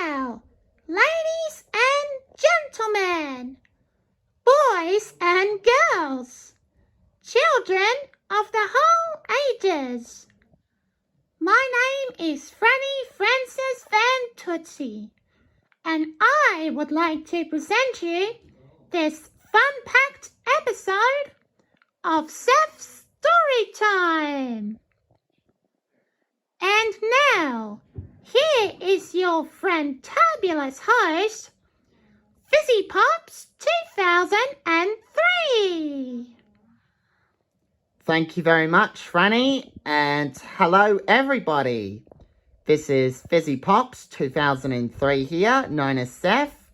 now, ladies and gentlemen, boys and girls, children of the whole ages, my name is Franny Frances Van Tootsie, and I would like to present you this fun-packed episode of Seth's Story Time. And now, here is your fantabulous host, Fizzy Pops 2003. Thank you very much, Franny, and hello everybody. This is Fizzy Pops 2003 here, known as Seth,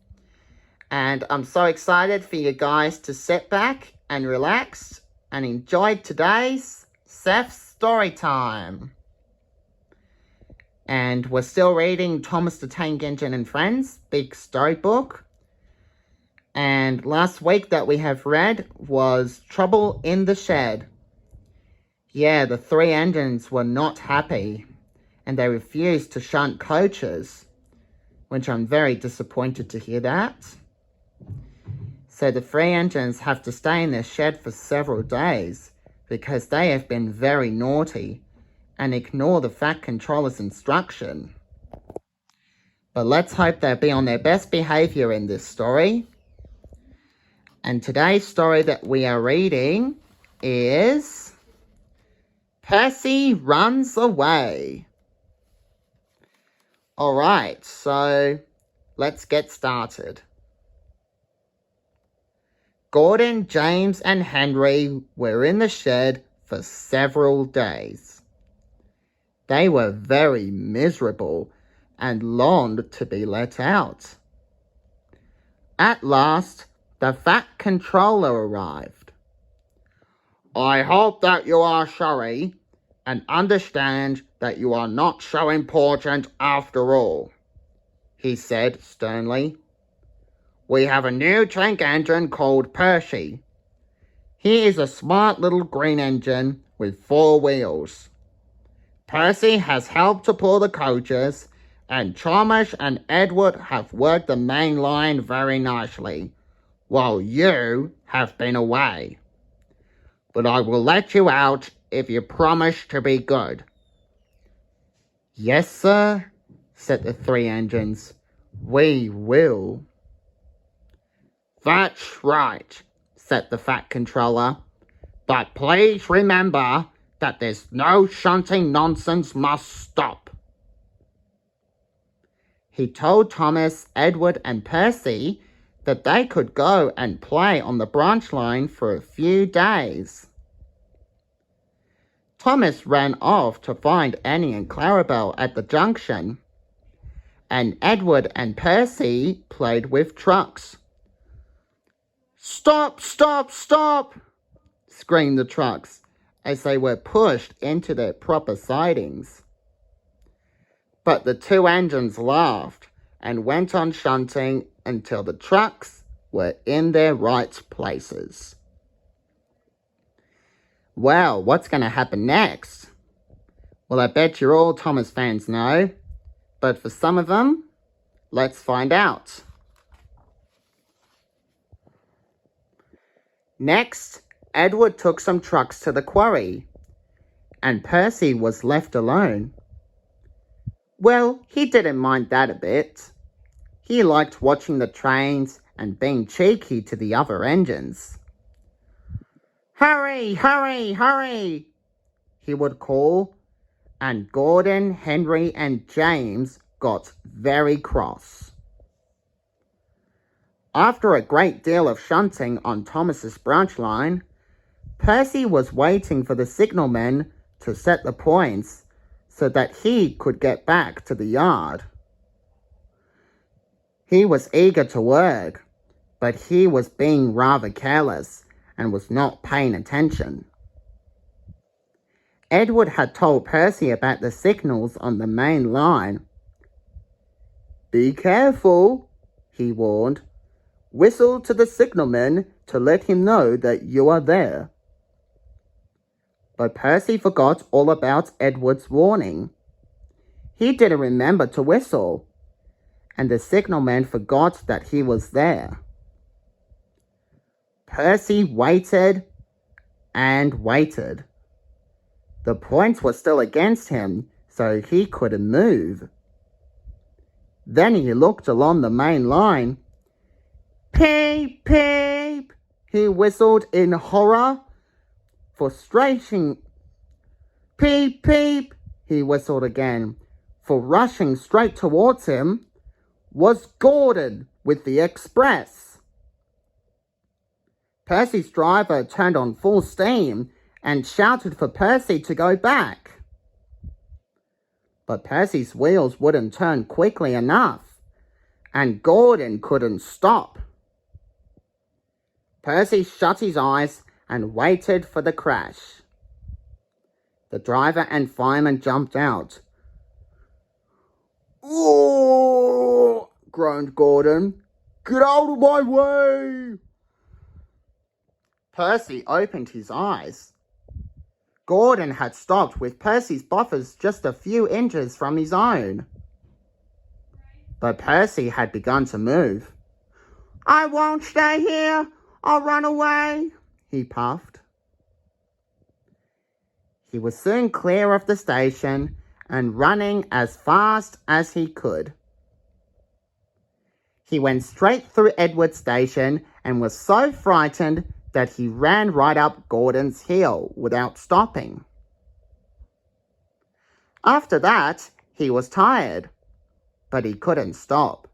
and I'm so excited for you guys to sit back and relax and enjoy today's Seth's Story Time. And we're still reading Thomas the Tank Engine and Friends, big storybook. And last week that we have read was Trouble in the Shed. Yeah, the three engines were not happy, and they refused to shunt coaches, which I'm very disappointed to hear that. So the three engines have to stay in their shed for several days because they have been very naughty and ignore the Fat Controller's instruction. But let's hope they'll be on their best behaviour in this story. And today's story that we are reading is Percy Runs Away. Alright, so let's get started. Gordon, James and Henry were in the shed for several days. They were very miserable and longed to be let out. At last, the Fat Controller arrived. I hope that you are sorry and understand that you are not so important after all, he said sternly. We have a new tank engine called Percy. He is a smart little green engine with 4 wheels. Percy has helped to pull the coaches, and Thomas and Edward have worked the main line very nicely, while you have been away. But I will let you out if you promise to be good. Yes, sir, said the three engines. We will. That's right, said the Fat Controller. But please remember that this no shunting nonsense must stop. He told Thomas, Edward and Percy that they could go and play on the branch line for a few days. Thomas ran off to find Annie and Clarabelle at the junction, and Edward and Percy played with trucks. Stop, stop, stop, screamed the trucks as they were pushed into their proper sidings. But the 2 engines laughed and went on shunting until the trucks were in their right places. Well, what's going to happen next? Well, I bet you're all Thomas fans know, but for some of them, let's find out. Next, Edward took some trucks to the quarry, and Percy was left alone. Well, he didn't mind that a bit. He liked watching the trains and being cheeky to the other engines. Hurry, hurry, hurry, he would call, and Gordon, Henry and James got very cross. After a great deal of shunting on Thomas's branch line, Percy was waiting for the signalman to set the points so that he could get back to the yard. He was eager to work, but he was being rather careless and was not paying attention. Edward had told Percy about the signals on the main line. Be careful, he warned. Whistle to the signalman to let him know that you are there. But Percy forgot all about Edward's warning. He didn't remember to whistle, and the signalman forgot that he was there. Percy waited and waited. The points were still against him, so he couldn't move. Then he looked along the main line. Peep, peep, he whistled in horror. Frustrating. Peep, peep, he whistled again. For rushing straight towards him was Gordon with the express. Percy's driver turned on full steam and shouted for Percy to go back. But Percy's wheels wouldn't turn quickly enough, and Gordon couldn't stop. Percy shut his eyes and waited for the crash. The driver and fireman jumped out. "Oh!" groaned Gordon. "Get out of my way!" Percy opened his eyes. Gordon had stopped with Percy's buffers just a few inches from his own. But Percy had begun to move. "I won't stay here. I'll run away," he puffed. He was soon clear of the station and running as fast as he could. He went straight through Edward Station and was so frightened that he ran right up Gordon's heel without stopping. After that, he was tired, but he couldn't stop.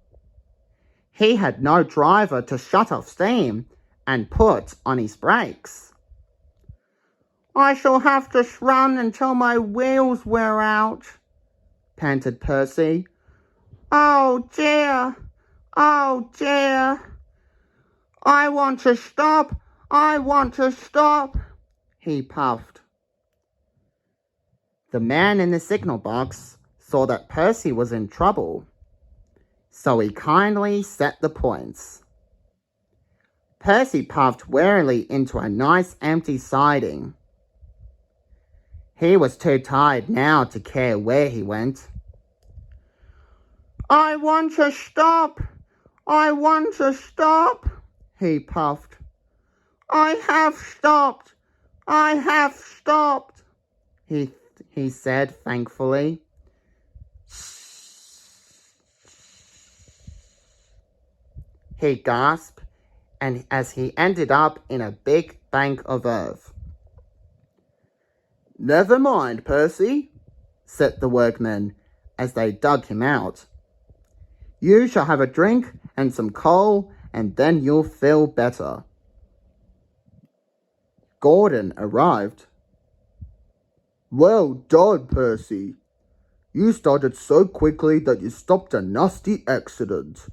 He had no driver to shut off steam and put on his brakes. "I shall have to run until my wheels wear out," panted Percy. "Oh dear, oh dear. I want to stop. I want to stop," he puffed. The man in the signal box saw that Percy was in trouble, so he kindly set the points. Percy puffed wearily into a nice empty siding. He was too tired now to care where he went. "I want to stop. I want to stop," he puffed. "I have stopped. I have stopped," he said thankfully. He gasped, and as he ended up in a big bank of earth. "Never mind, Percy," said the workmen as they dug him out. "You shall have a drink and some coal, and then you'll feel better." Gordon arrived. "Well done, Percy. You started so quickly that you stopped a nasty accident."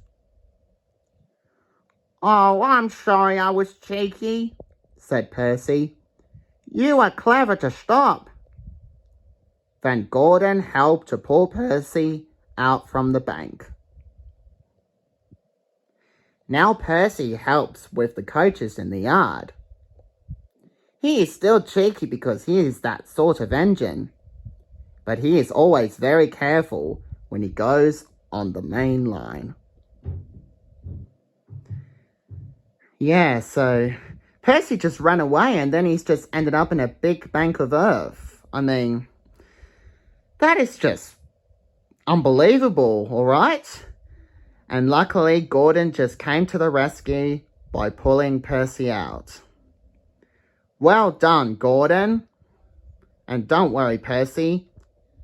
"Oh, I'm sorry I was cheeky," said Percy. "You were clever to stop." Then Gordon helped to pull Percy out from the bank. Now Percy helps with the coaches in the yard. He is still cheeky because he is that sort of engine, but he is always very careful when he goes on the main line. Yeah, so Percy just ran away and then he's just ended up in a big bank of earth. I mean, that is just unbelievable, alright? And luckily Gordon just came to the rescue by pulling Percy out. Well done, Gordon. And don't worry, Percy.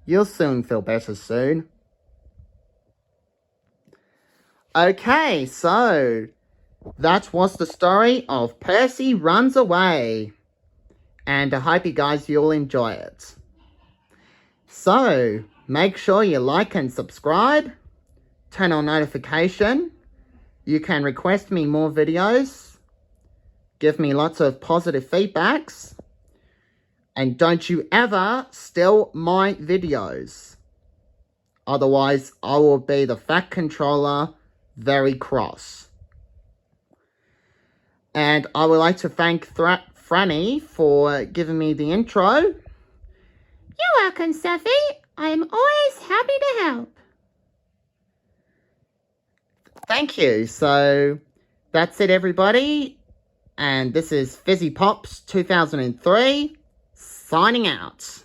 You'll soon feel better soon. Okay, so that was the story of Percy Runs Away. And I hope you guys you'll enjoy it. So, make sure you like and subscribe. Turn on notification. You can request me more videos. Give me lots of positive feedbacks. And don't you ever steal my videos. Otherwise, I will be the Fat Controller very cross. And I would like to thank Franny for giving me the intro. You're welcome, Sophie. I am always happy to help. Thank you. So that's it, everybody. And this is Fizzy Pops 2003 signing out.